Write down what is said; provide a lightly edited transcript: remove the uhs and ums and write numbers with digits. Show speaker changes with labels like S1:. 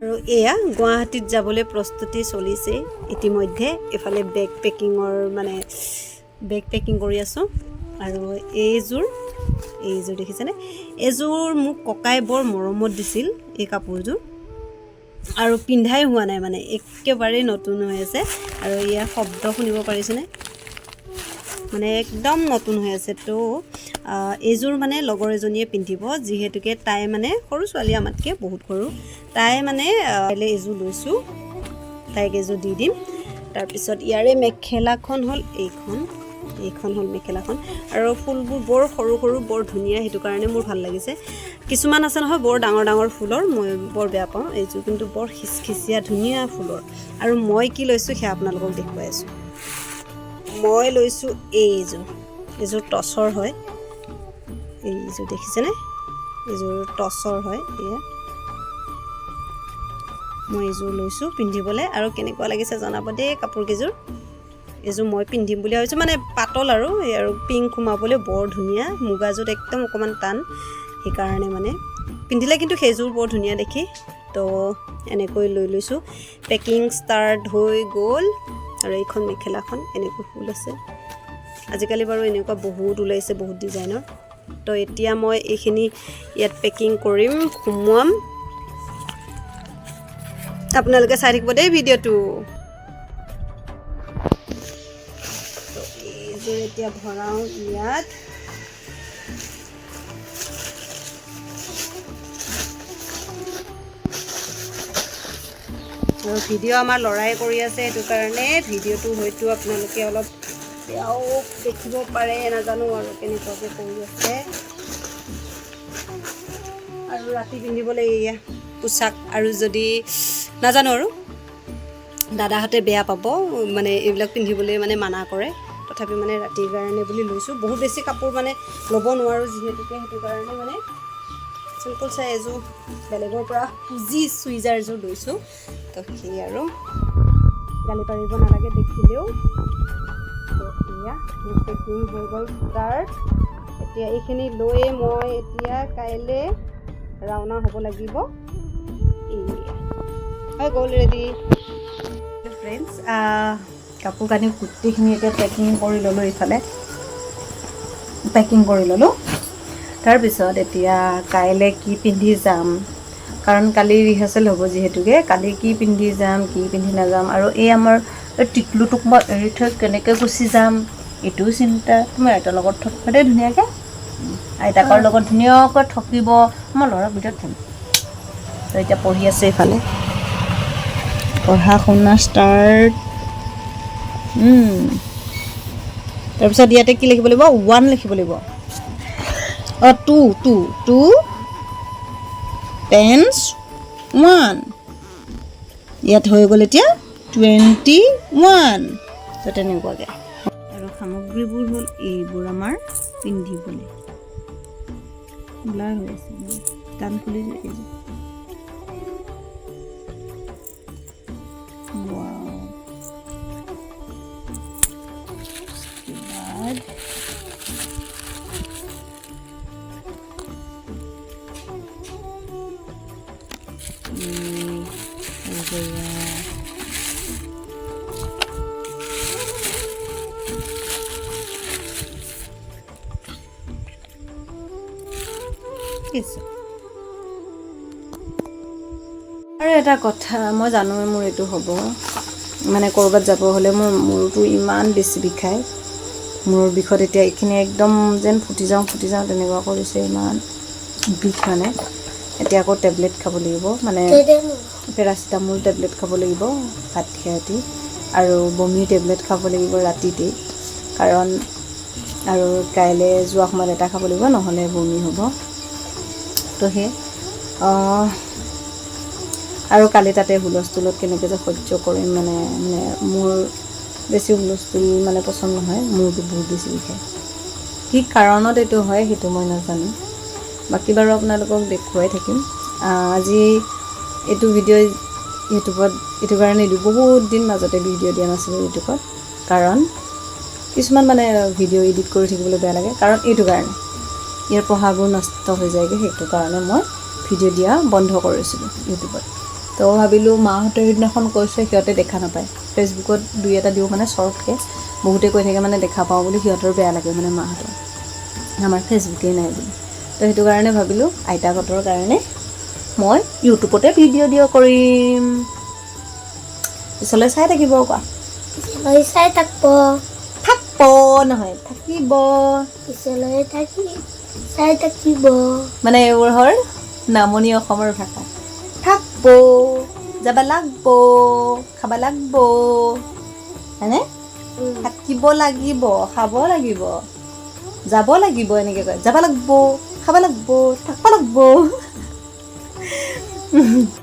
S1: আৰু এয়া গুৱাহাটীত যাবলৈ প্ৰস্তুতি চলিছে ইতিমধ্যে এফালে বেগ পেকিঙৰ মানে বেগ পেকিং কৰি আছোঁ আৰু এইযোৰ দেখিছেনে এইযোৰ মোক ককাই বৰ মৰমত দিছিল এই কাপোৰযোৰ আৰু পিন্ধাই হোৱা নাই মানে একেবাৰে নতুন হৈ আছে আৰু ইয়াৰ শব্দ শুনিব পাৰিছেনে মানে একদম নতুন হৈ আছে তো এইযোৰ মানে লগৰ এজনীয়ে পিন্ধিব যিহেতুকে তাই মানে সৰু ছোৱালী আমাতকৈ বহুত সৰু তাই মানে এইযোৰ লৈছোঁ তাইক এইযোৰ দি দিম তাৰপিছত ইয়াৰে মেখেলাখন হ'ল এইখন হ'ল মেখেলাখন আৰু ফুলবোৰ বৰ সৰু সৰু বৰ ধুনীয়া সেইটো কাৰণে মোৰ ভাল লাগিছে কিছুমান আছে নহয় বৰ ডাঙৰ ডাঙৰ ফুলৰ মই বৰ বেয়া পাওঁ এইযোৰ কিন্তু বৰ খিচখিচিয়া ধুনীয়া ফুলৰ আৰু মই কি লৈছোঁ সেয়া আপোনালোকক দেখুৱাই আছোঁ মই লৈছোঁ এইযোৰ টচৰ হয় এইযোৰ দেখিছেনে এইযোৰ টচৰ হয় এয়া মই এইযোৰ লৈছোঁ পিন্ধিবলৈ আৰু কেনেকুৱা লাগিছে জনাব দেই কাপোৰকেইযোৰ এইযোৰ মই পিন্ধিম বুলি ভাবিছোঁ মানে পাতল আৰু পিংক সোমাবলৈ বৰ ধুনীয়া মুগাযোৰ একদম অকণমান টান সেইকাৰণে মানে পিন্ধিলে কিন্তু সেইযোৰ বৰ ধুনীয়া দেখি তো এনেকৈ লৈ লৈছোঁ পেকিং ষ্টাৰ্ট হৈ গ'ল আৰু এইখন মেখেলাখন এনেকৈ ফুল আছে আজিকালি বাৰু এনেকুৱা বহুত ওলাইছে বহুত ডিজাইনৰ তো এতিয়া মই এইখিনি ইয়াত পেকিং কৰিম সোমোৱাম আপোনালোকে চাই থাকিব দেই ভিডিঅ'টো তো এইযোৰ এতিয়া ভৰাওঁ ইয়াত আৰু ভিডিঅ' আমাৰ ল'ৰাই কৰি আছে সেইটো কাৰণে ভিডিঅ'টো হয়তো আপোনালোকে অলপ বেয়াও দেখিব পাৰে নাজানো আৰু কেনেকুৱাকৈ কৰি আছে আৰু ৰাতি পিন্ধিবলৈ এয়া পোচাক আৰু যদি নাজানো আৰু দাদাহঁতে বেয়া পাব মানে এইবিলাক পিন্ধিবলৈ মানে মানা কৰে তথাপি মানে ৰাতিৰ কাৰণে বুলি লৈছোঁ বহুত বেছি কাপোৰ মানে ল'ব নোৱাৰোঁ যিহেতুকে সেইটো কাৰণে মানে চিম্পল চাই এযোৰ বেলেগৰ পৰা খুজি চুইজাৰ এযোৰ লৈছোঁ তো সেই আৰু গালি পাৰিব নালাগে দেখিলেও তো এয়া পেকিং হৈ গ'ল ষ্টাৰ্ট এতিয়া এইখিনি লৈয়ে মই এতিয়া কাইলৈ ৰাওনা হ'ব লাগিব হৈ গ'ল ৰেডি ফ্ৰেণ্ডছ কাপোৰ কানি গোটেইখিনি এতিয়া পেকিং কৰি ল'লোঁ ইফালে পেকিং কৰি ল'লোঁ তাৰপিছত এতিয়া কাইলৈ কি পিন্ধি যাম কাৰণ কালি ৰিহাৰ্চেল হ'ব যিহেতুকে কালি কি পিন্ধি যাম কি পিন্ধি নাযাম আৰু এই আমাৰ টিকলুটোক মই এৰি থৈ কেনেকৈ গুচি যাম এইটোও চিন্তা মই আইতাৰ লগত থাকিব দেই ধুনীয়াকৈ আইতাকৰ লগত ধুনীয়াকৈ থাকিব মই ল'ৰাৰ ভিতৰত থাকিম তো এতিয়া পঢ়ি আছে এইফালে পঢ়া শুনা ষ্টাৰ্ট তাৰপিছত ইয়াতে কি লিখিব লাগিব 1 লিখিব লাগিব অঁ 2 পেন্স 1 ইয়াত হৈ গ'ল এতিয়া 21 তো তেনেকুৱাকৈ আৰু সামগ্ৰীবোৰ হ'ল এইবোৰ আমাৰ পিন্ধিবলৈ ব্লাৰ হৈ আছে কাণ খুলি আৰু এটা কথা মই জানো মোৰ এইটো হ'ব মানে ক'ৰবাত যাব হ'লে মোৰ মূৰটো ইমান বেছি বিষায় মূৰৰ বিষত এতিয়া এইখিনি একদম যেন ফুটি যাওঁ তেনেকুৱা কৰিছে ইমান বিষ মানে এতিয়া আকৌ টেবলেট খাব লাগিব মানে পেৰাচিটামল টেবলেট খাব লাগিব ভাত খাই ৰাতি আৰু বমিৰ টেবলেট খাব লাগিব ৰাতিতেই কাৰণ আৰু কাইলৈ যোৱা সময়ত এটা খাব লাগিব নহ'লে বমি হ'ব তো সেই আৰু কালি তাতে হুলস্থুলত কেনেকৈ যে সহ্য কৰিম মানে মোৰ বেছি হুলস্থুল মানে পচন্দ নহয় মূৰটো বহুত বেছি বিষায় কি কাৰণত এইটো হয় সেইটো মই নাজানো বাকী বাৰু আপোনালোকক দেখুৱাই থাকিম আজি এইটো ভিডিঅ' ইউটিউবত এইটো কাৰণে বহুত দিন মাজতে ভিডিঅ' দিয়া নাছিলোঁ ইউটিউবত কাৰণ কিছুমান মানে ভিডিঅ' এডিট কৰি থাকিবলৈ বেয়া লাগে কাৰণ এইটো কাৰণে ইয়াৰ পঢ়াবোৰ নষ্ট হৈ যায়গৈ সেইটো কাৰণে মই ভিডিঅ' দিয়া বন্ধ কৰিছিলোঁ ইউটিউবত
S2: তো ভাবিলোঁ মাহঁতৰ সেইদিনাখন কৈছে সিহঁতে দেখা নাপায়, ফেচবুকত দুই এটা দিওঁ মানে শ্বৰ্টকৈ, বহুতে কৈ থাকে মানে দেখা পাওঁ বুলি, সিহঁতৰ বেয়া লাগে মানে মাহঁতৰ, আমাৰ ফেচবুকেই নাই বুলি। তো সেইটো কাৰণে ভাবিলোঁ আইতাহঁতৰ কাৰণে মই ইউটিউবতে ভিডিঅ' কৰিম, পিছলৈ চাই থাকিব কোৱা,
S3: পিছলৈ চাই থাকিব
S2: নহয় থাকিব,
S3: পিছলৈ চাই থাকিব
S2: মানে এইবোৰ হ'ল নামনি অসমৰ ভাষা। থাকিব, যাব লাগব, খাব লাগব, হয়নে? থাকিব লাগিব, খাব লাগিব, যাব লাগিব, এনেকৈ কয়, যাব লাগব, খাব লাগব, থাকিব লাগব।